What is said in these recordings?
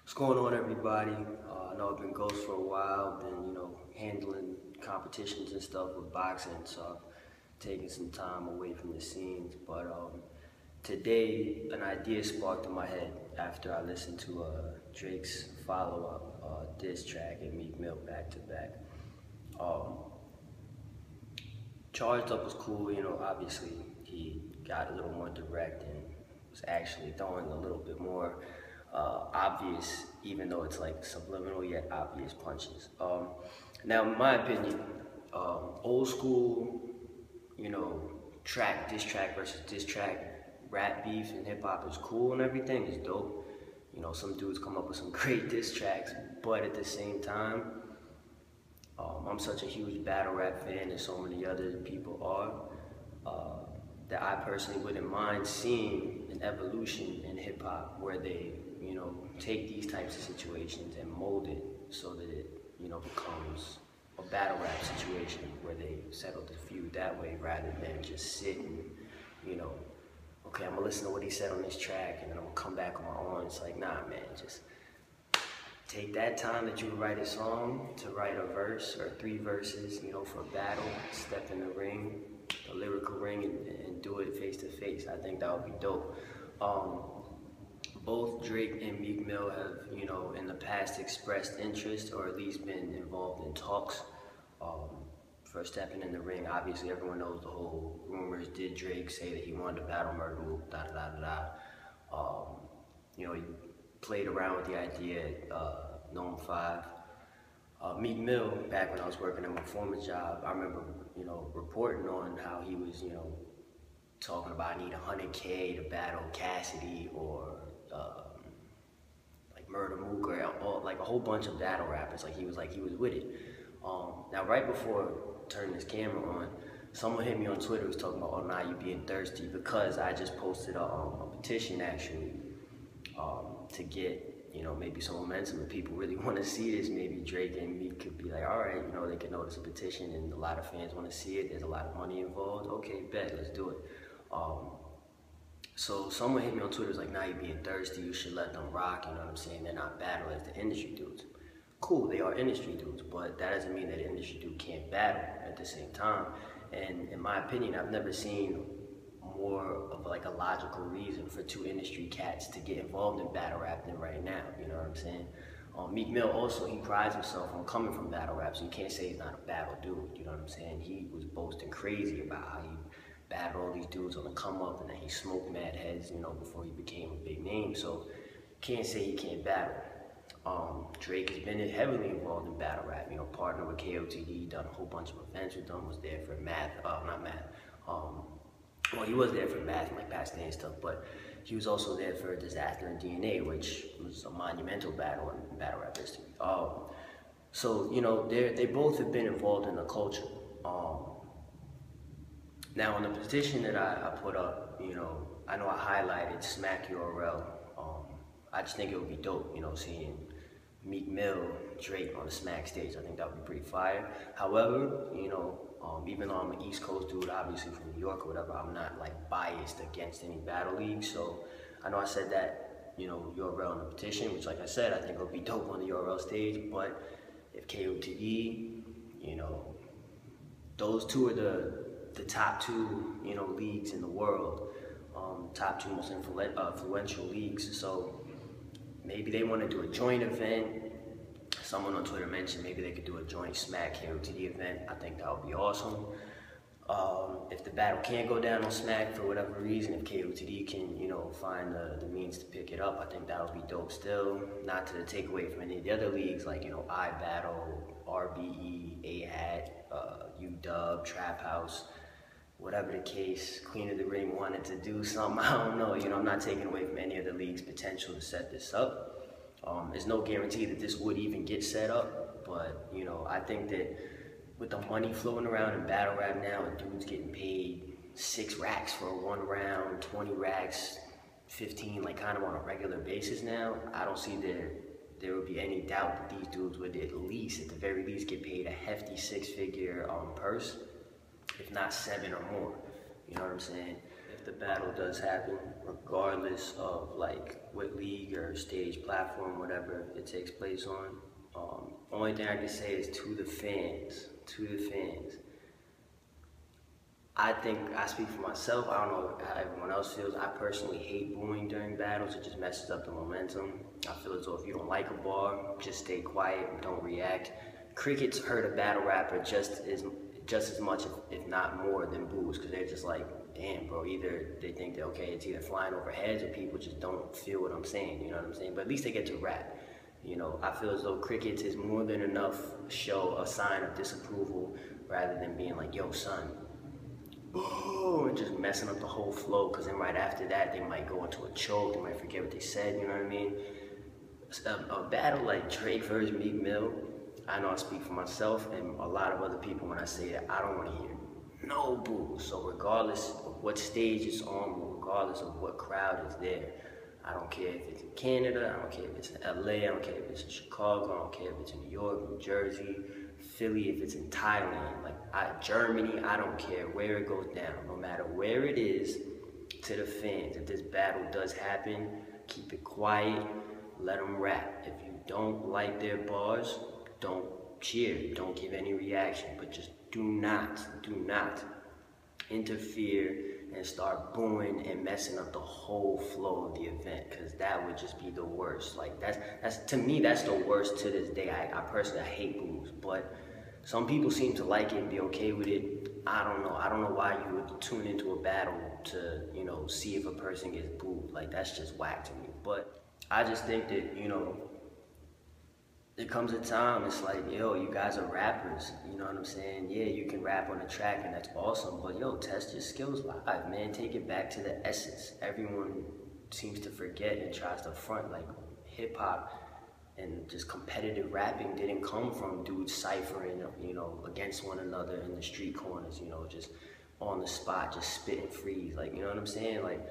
What's going on, everybody? I know I've been ghost for a while, been, handling competitions and stuff with boxing, so I've taken some time away from the scenes. But today, an idea sparked in my head after I listened to Drake's follow-up diss track and Meek Mill back to back. Charged Up was cool, obviously he got a little more direct and was actually throwing a little bit more obvious, even though it's like subliminal yet obvious punches. Now, in my opinion, old school, diss track versus diss track, rap beef and hip hop is cool and everything, is dope. Some dudes come up with some great diss tracks, but at the same time, I'm such a huge battle rap fan, and so many other people are, that I personally wouldn't mind seeing an evolution in hip hop where they, take these types of situations and mold it so that it, becomes a battle rap situation where they settle the feud that way rather than just sitting, okay, I'm gonna listen to what he said on this track and then I'm gonna come back on my own. It's like, nah, man, just take that time that you would write a song to write a verse or 3 verses, for a battle, step in the ring, the lyrical ring, and do it face to face. I think that would be dope. Both Drake and Meek Mill have, in the past expressed interest or at least been involved in talks for stepping in the ring. Obviously, everyone knows the whole rumors. Did Drake say that he wanted to battle Murder Mook, da da da da da. He played around with the idea at Gnome 5. Meek Mill, back when I was working at my former job, I remember, reporting on how he was, talking about I need $100K to battle Cassidy or like Murder Mook or like a whole bunch of battle rappers. He was with it. Now, right before turning this camera on, someone hit me on Twitter, was talking about, oh, now you being thirsty, because I just posted a petition actually to get, maybe some momentum. If people really want to see this, maybe Drake and Meek could be like, all right, they can notice a petition and a lot of fans want to see it. There's a lot of money involved. Okay, bet, let's do it. So someone hit me on Twitter, was like, nah, you being thirsty, you should let them rock, you know what I'm saying? They're not battle as the industry dudes. Cool, they are industry dudes, but that doesn't mean that an industry dude can't battle at the same time. And in my opinion, I've never seen more of like a logical reason for 2 industry cats to get involved in battle rap than right now, you know what I'm saying? Meek Mill also, he prides himself on coming from battle rap, so you can't say he's not a battle dude, you know what I'm saying? He was boasting crazy about how he battled all these dudes on the come up and then he smoked mad heads, before he became a big name, so can't say he can't battle. Drake has been heavily involved in battle rap, partnered with KOTD, done a whole bunch of events with them, was there for well, he was there for math and like past day and stuff, but he was also there for Disaster and DNA, which was a monumental battle in battle rap history. So, they both have been involved in the culture. Now, on the petition that I put up, I know I highlighted Smack URL. I just think it would be dope, seeing Meek Mill, Drake on the Smack stage. I think that would be pretty fire. However, even though I'm an East Coast dude, obviously from New York or whatever, I'm not like biased against any battle league. So I know I said that, URL in the petition, which, like I said, I think it would be dope on the URL stage. But if KOTD, those 2 are the top 2, leagues in the world, top 2 most influential leagues. So maybe they want to do a joint event. Someone on Twitter mentioned maybe they could do a joint Smack KOTD event. I think that would be awesome. If the battle can't go down on Smack for whatever reason, if KOTD can, find the means to pick it up, I think that would be dope still. Not to take away from any of the other leagues like, iBattle, RBE, A-Hat, UW, Trap House, whatever the case. Queen of the Ring wanted to do something, I don't know. I'm not taking away from any of the league's potential to set this up. There's no guarantee that this would even get set up, but, I think that with the money flowing around in battle rap now, and dudes getting paid 6 racks for 1 round, 20 racks, 15, like kind of on a regular basis now, I don't see there would be any doubt that these dudes would at the very least, get paid a hefty 6-figure purse, if not 7 or more. You know what I'm saying? if the battle does happen, regardless of like what league or stage, platform, whatever it takes place on. Only thing I can say is to the fans, I think, I speak for myself, I don't know how everyone else feels. I personally hate booing during battles. It just messes up the momentum. I feel as though if you don't like a bar, just stay quiet and don't react. Crickets hurt a battle rapper just as much, if not more, than boos, because they're just like, damn, bro, either they think that, okay, it's either flying over heads or people just don't feel what I'm saying, you know what I'm saying? But at least they get to rap. You know, I feel as though crickets is more than enough show a sign of disapproval rather than being like, yo, son, oh, and just messing up the whole flow, because then right after that, they might go into a choke, they might forget what they said, you know what I mean? A battle like Drake versus Meek Mill, I know I speak for myself and a lot of other people when I say that I don't want to hear no boo. So regardless of what stage it's on, regardless of what crowd is there, I don't care if it's in Canada, I don't care if it's in LA, I don't care if it's in Chicago, I don't care if it's in New York, New Jersey, Philly, if it's in Thailand, like Germany, I don't care where it goes down, no matter where it is. To the fans, if this battle does happen, keep it quiet, let them rap. If you don't like their bars, don't cheer, don't give any reaction, but just do not interfere and start booing and messing up the whole flow of the event, because that would just be the worst. Like that's to me, that's the worst to this day. I personally hate boos, but some people seem to like it and be okay with it. I don't know why you would tune into a battle to, you know, see if a person gets booed. Like, that's just whack to me. But I just think that, you know, there comes a time, it's like, yo, you guys are rappers, you know what I'm saying? Yeah, you can rap on a track and that's awesome, but yo, test your skills live, man. Take it back to the essence. Everyone seems to forget and tries to front, like, hip-hop and just competitive rapping didn't come from dudes ciphering, you know, against one another in the street corners, you know, just on the spot, just spitting freeze, like, you know what I'm saying? Like,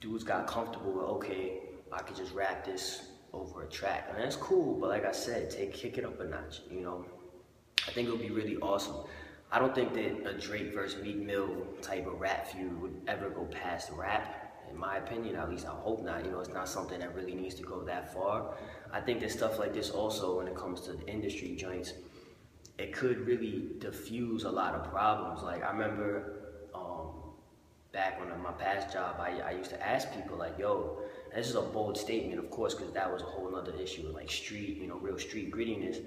dudes got comfortable with, okay, I could just rap this over a track, and that's cool, but like I said, kick it up a notch, you know? I think it would be really awesome. I don't think that a Drake versus Meek Mill type of rap feud would ever go past rap, in my opinion, at least I hope not. You know, it's not something that really needs to go that far. I think that stuff like this also, when it comes to the industry joints, it could really diffuse a lot of problems. Like, I remember back on my past job, I used to ask people like, yo, this is a bold statement, of course, because that was a whole other issue, like street, you know, real street grittiness.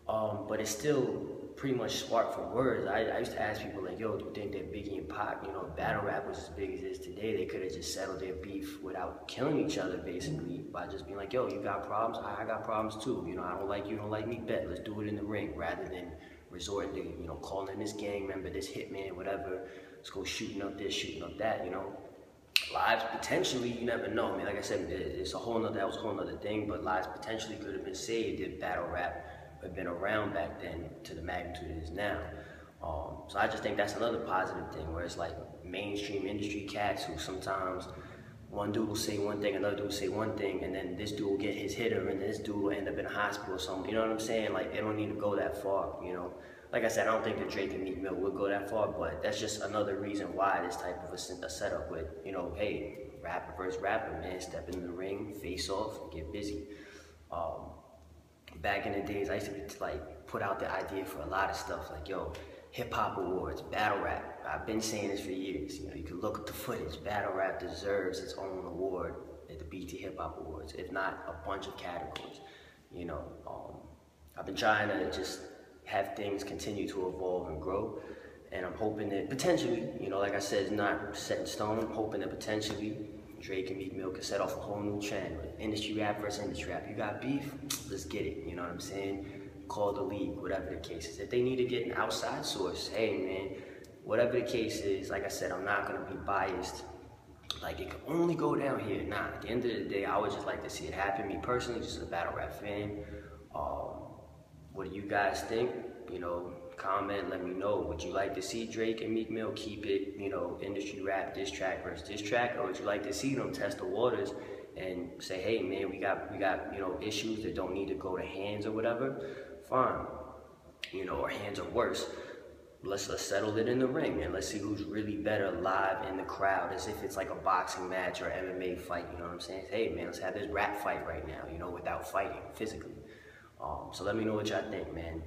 But it's still pretty much sparked from words. I used to ask people like, yo, do you think that Biggie and Pac, you know, battle rap was as big as it is today, they could have just settled their beef without killing each other, basically, by just being like, yo, you got problems, I got problems too. You know, I don't like you, don't like me, bet, let's do it in the ring, rather than resorting to, you know, calling this gang member, this hitman, whatever. Let's go shooting up this, shooting up that, you know. Lives potentially, you never know. I mean, like I said, it's that was a whole nother thing, but lives potentially could have been saved if battle rap had been around back then to the magnitude it is now. So I just think that's another positive thing, where it's like mainstream industry cats who sometimes one dude will say one thing, another dude will say one thing, and then this dude will get his hitter, and this dude will end up in a hospital or something. You know what I'm saying? Like, they don't need to go that far, you know? Like I said, I don't think that Drake and Meek Mill would go that far, but that's just another reason why this type of a setup with, you know, hey, rapper versus rapper, man, step in the ring, face off, get busy. Back in the days, I used to like put out the idea for a lot of stuff, like, yo, hip-hop awards, battle rap. I've been saying this for years. You know, you can look at the footage. Battle rap deserves its own award at the BT Hip Hop Awards, if not a bunch of categories. You know, I've been trying to just have things continue to evolve and grow, and I'm hoping that potentially, you know, like I said, it's not set in stone. I'm hoping that potentially Drake and Meek Mill can set off a whole new trend. Industry rap versus industry rap. You got beef? Let's get it. You know what I'm saying? Call the league, whatever the case is. If they need to get an outside source, hey man, whatever the case is, like I said, I'm not gonna be biased. Like, it can only go down here. Nah, at the end of the day, I would just like to see it happen. Me personally, just a battle rap fan. What do you guys think? You know, comment, let me know. Would you like to see Drake and Meek Mill keep it, you know, industry rap, this track versus this track? Or would you like to see them test the waters and say, hey man, we got, you know, issues that don't need to go to hands or whatever? Fine, you know, or hands or worse. let's settle it in the ring, and let's see who's really better live in the crowd, as if it's like a boxing match or MMA fight. You know what I'm saying? Hey man, let's have this rap fight right now, you know, without fighting physically. So let me know what y'all think, man.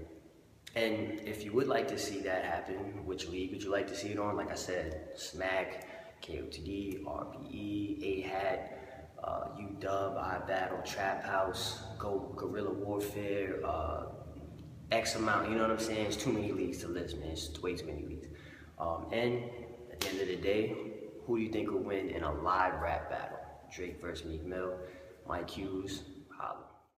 And if you would like to see that happen, which league would you like to see it on? Like I said, Smack, KOTD, RBE, A-Hat, UW, iBattle, Trap House, Guerrilla Warfare, X amount, you know what I'm saying? It's too many leagues to list, man. It's way too many leagues. And at the end of the day, who do you think will win in a live rap battle? Drake versus Meek Mill, Mike Hughes, holla.